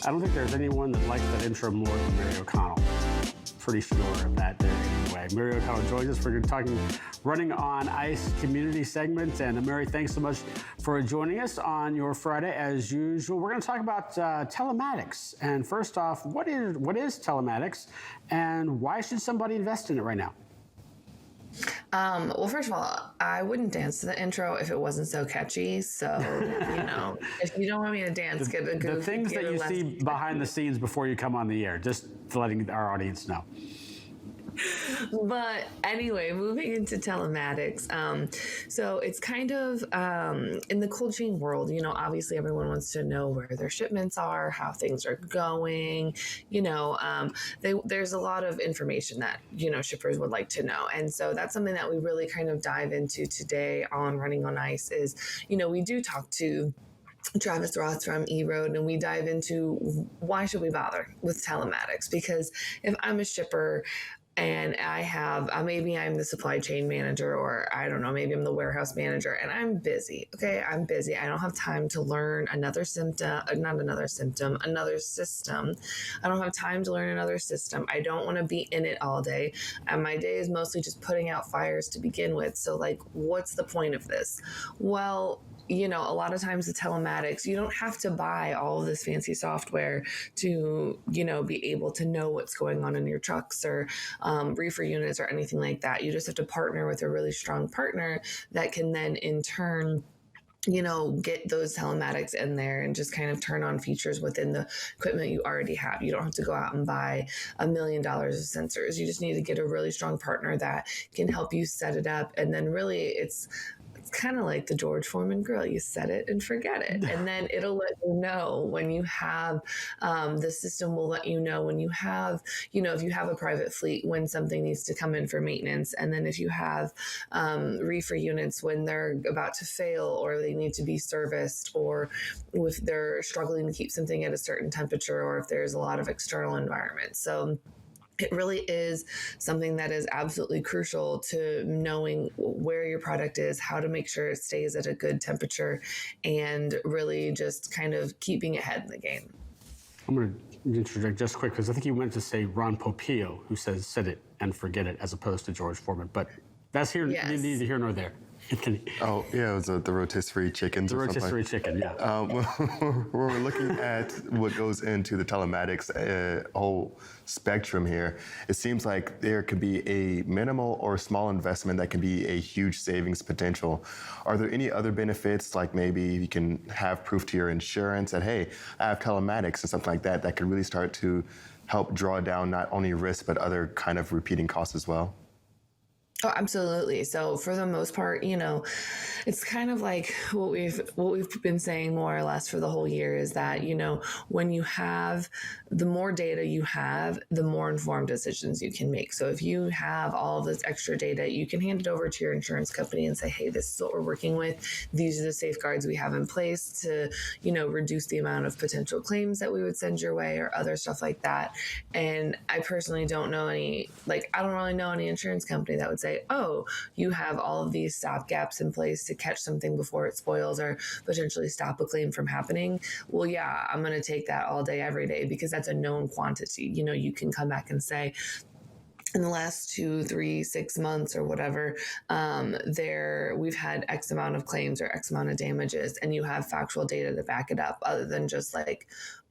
I don't think there's anyone that likes that intro more than Mary O'Connell. Pretty sure of that there anyway. Mary O'Connell joins us. We're talking running on ice community segment. And Mary, thanks so much for joining us on your Friday as usual. We're going to talk about telematics. And first off, what is telematics and why should somebody invest in it right now? Well, first of all, I wouldn't dance to the intro if it wasn't so catchy. So, if you don't want me to dance, get a good. The things that you see behind the scenes before you come on the air, just letting our audience know. But anyway, moving into telematics. So it's kind of in the cold chain world, obviously everyone wants to know where their shipments are, how things are going. There's a lot of information that, shippers would like to know. And so that's something that we really kind of dive into today on Running on Ice is, we do talk to Travis Roth from eRoad, and we dive into why should we bother with telematics? Because if I'm a shipper, and I have, maybe I'm the supply chain manager, or I don't know, maybe I'm the warehouse manager, and I'm busy. Okay, I'm busy. I don't have time to learn another system. I don't have time to learn another system. I don't want to be in it all day. And my day is mostly just putting out fires to begin with. So, what's the point of this? Well, a lot of times the telematics, you don't have to buy all of this fancy software to, be able to know what's going on in your trucks or reefer units or anything like that. You just have to partner with a really strong partner that can then in turn get those telematics in there and just kind of turn on features within the equipment you already have. You don't have to go out and buy $1 million of sensors. You just need to get a really strong partner that can help you set it up. And then really it's kind of like the George Foreman grill. You set it and forget it. And then it'll let you know when you have, the system will let you know when you have, if you have a private fleet, when something needs to come in for maintenance. And then if you have reefer units, when they're about to fail or they need to be serviced, or if they're struggling to keep something at a certain temperature, or if there's a lot of external environment. So it really is something that is absolutely crucial to knowing where your product is, how to make sure it stays at a good temperature, and really just kind of keeping ahead in the game. I'm going to interject just quick because I think you meant to say Ron Popeil, who says set it and forget it, as opposed to George Foreman. But that's here, yes. Neither here nor there. Oh, yeah, it was the rotisserie chickens. The rotisserie chicken, yeah. We're looking at what goes into the telematics whole spectrum here. It seems like there could be a minimal or small investment that can be a huge savings potential. Are there any other benefits, like maybe you can have proof to your insurance that, hey, I have telematics and something like that, that could really start to help draw down not only risk, but other kind of repeating costs as well? Oh, absolutely. So for the most part, it's kind of like what we've been saying more or less for the whole year is that, when you have the more data you have, the more informed decisions you can make. So if you have all of this extra data, you can hand it over to your insurance company and say, hey, this is what we're working with. These are the safeguards we have in place to, reduce the amount of potential claims that we would send your way or other stuff like that. And I personally don't know I don't really know any insurance company that would say, oh, you have all of these stop gaps in place to catch something before it spoils or potentially stop a claim from happening. Well, yeah, I'm going to take that all day, every day, because that's a known quantity. You can come back and say, in the last 2, 3, 6 months or whatever, we've had X amount of claims or X amount of damages, and you have factual data to back it up, other than just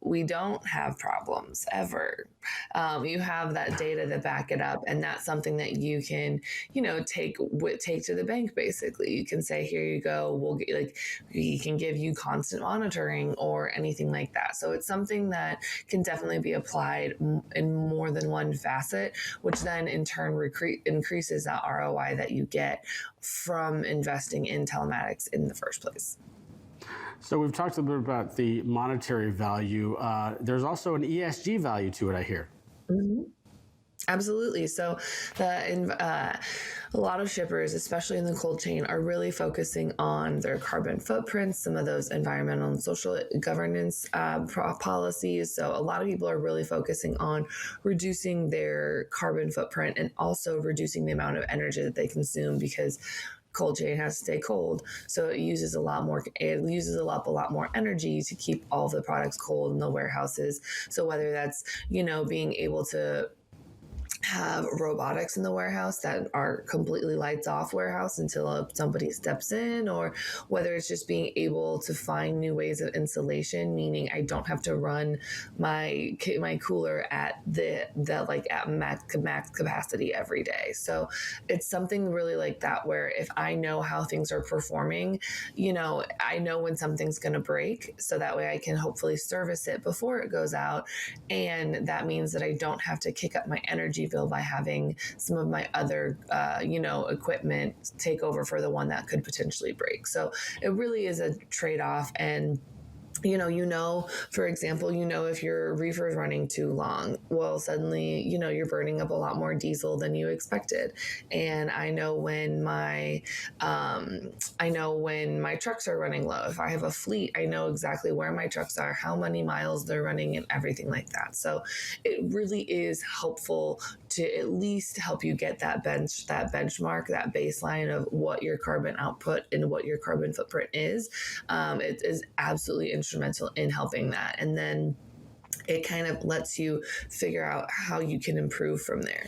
we don't have problems ever. You have that data to back it up, and that's something that you can, take to the bank. Basically, you can say, "Here you go. We can give you constant monitoring or anything like that." So it's something that can definitely be applied in more than one facet, which then in turn increases that ROI that you get from investing in telematics in the first place. So we've talked a little bit about the monetary value. There's also an ESG value to it, I hear. Mm-hmm. Absolutely. So a lot of shippers, especially in the cold chain, are really focusing on their carbon footprints, some of those environmental and social governance policies. So a lot of people are really focusing on reducing their carbon footprint and also reducing the amount of energy that they consume, because cold chain has to stay cold, so it uses a lot more energy to keep all the products cold in the warehouses. So whether that's, being able to have robotics in the warehouse that are completely lights off warehouse until somebody steps in, or whether it's just being able to find new ways of insulation, meaning I don't have to run my cooler at at max capacity every day. So it's something really like that, where if I know how things are performing, I know when something's going to break, so that way I can hopefully service it before it goes out, and that means that I don't have to kick up my energy bill by having some of my other, equipment take over for the one that could potentially break. So it really is a trade-off. And for example, if your reefer is running too long, well, suddenly, you're burning up a lot more diesel than you expected. And I know when my trucks are running low. If I have a fleet, I know exactly where my trucks are, how many miles they're running, and everything like that. So it really is helpful to at least help you get that benchmark, that baseline of what your carbon output and what your carbon footprint is. It is absolutely instrumental in helping that. And then it kind of lets you figure out how you can improve from there.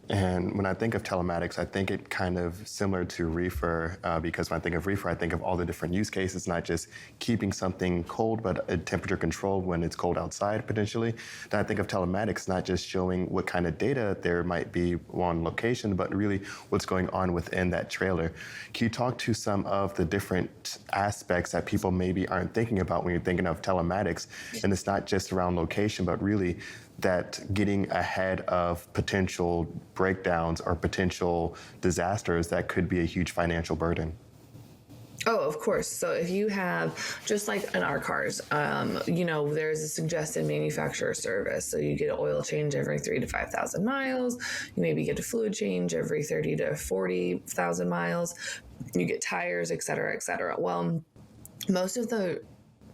And when I think of telematics, I think it kind of similar to reefer, because when I think of reefer, I think of all the different use cases, not just keeping something cold, but a temperature controlled when it's cold outside potentially. Then I think of telematics, not just showing what kind of data there might be on location, but really what's going on within that trailer. Can you talk to some of the different aspects that people maybe aren't thinking about when you're thinking of telematics? And it's not just around location, but really that getting ahead of potential breakdowns or potential disasters that could be a huge financial burden. Oh, of course. So if you have, just like in our cars, there's a suggested manufacturer service. So you get an oil change every 3,000 to 5,000 miles. You maybe get a fluid change every 30,000 to 40,000 miles. You get tires, et cetera, et cetera. Well, most of the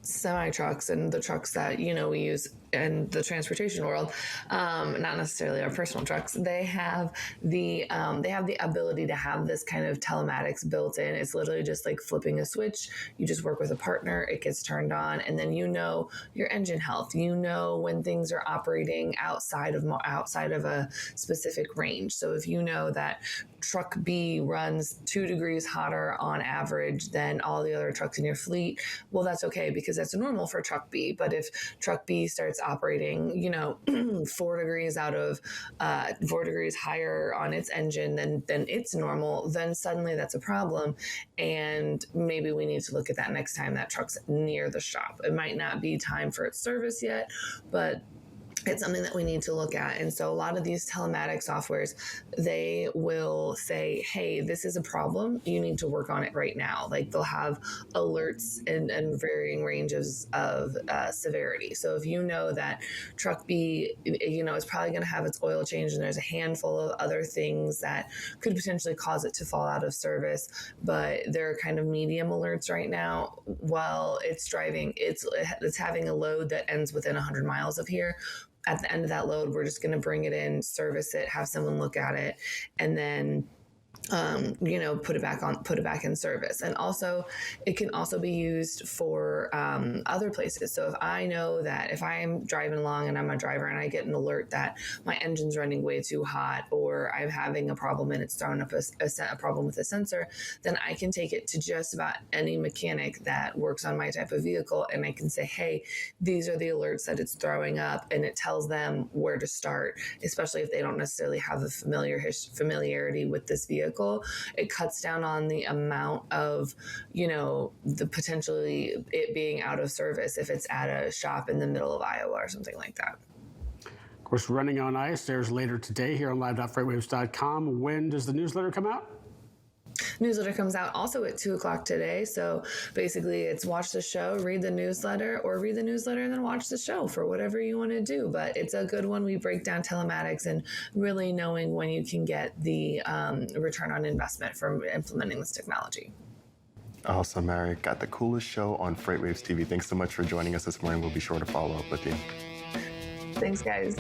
semi trucks and the trucks that we use in the transportation world, not necessarily our personal trucks, they have the ability to have this kind of telematics built in. It's literally just like flipping a switch. You just work with a partner, it gets turned on, and then your engine health. When things are operating outside of a specific range. So if you know that truck B runs 2 degrees hotter on average than all the other trucks in your fleet, well, that's okay, because that's normal for truck B. But if truck B starts operating, 4 degrees higher on its engine than it's normal, then suddenly that's a problem. And maybe we need to look at that next time that truck's near the shop. It might not be time for its service yet, but it's something that we need to look at. And so a lot of these telematics softwares, they will say, hey, this is a problem. You need to work on it right now. Like they'll have alerts and varying ranges of severity. So if you know that truck B, is probably going to have its oil change, and there's a handful of other things that could potentially cause it to fall out of service, but they're kind of medium alerts right now while it's driving, it's having a load that ends within 100 miles of here. At the end of that load, we're just going to bring it in, service it, have someone look at it, and then put it back in service. And also it can also be used for other places. So if I know that if I'm driving along and I'm a driver and I get an alert that my engine's running way too hot, or I'm having a problem and it's throwing up a problem with the sensor, then I can take it to just about any mechanic that works on my type of vehicle, and I can say, hey, these are the alerts that it's throwing up, and it tells them where to start, especially if they don't necessarily have a familiarity with this vehicle. It cuts down on the amount of, the potentially it being out of service if it's at a shop in the middle of Iowa or something like that. Of course, Running on Ice airs later today here on live.freightwaves.com. When does the newsletter come out? Newsletter comes out also at 2:00 today. So basically it's watch the show, read the newsletter, or read the newsletter and then watch the show, for whatever you want to do. But it's a good one. We break down telematics and really knowing when you can get the return on investment from implementing this technology. Awesome, Mary. Got the coolest show on FreightWaves TV. Thanks so much for joining us this morning. We'll be sure to follow up with you. Thanks, guys.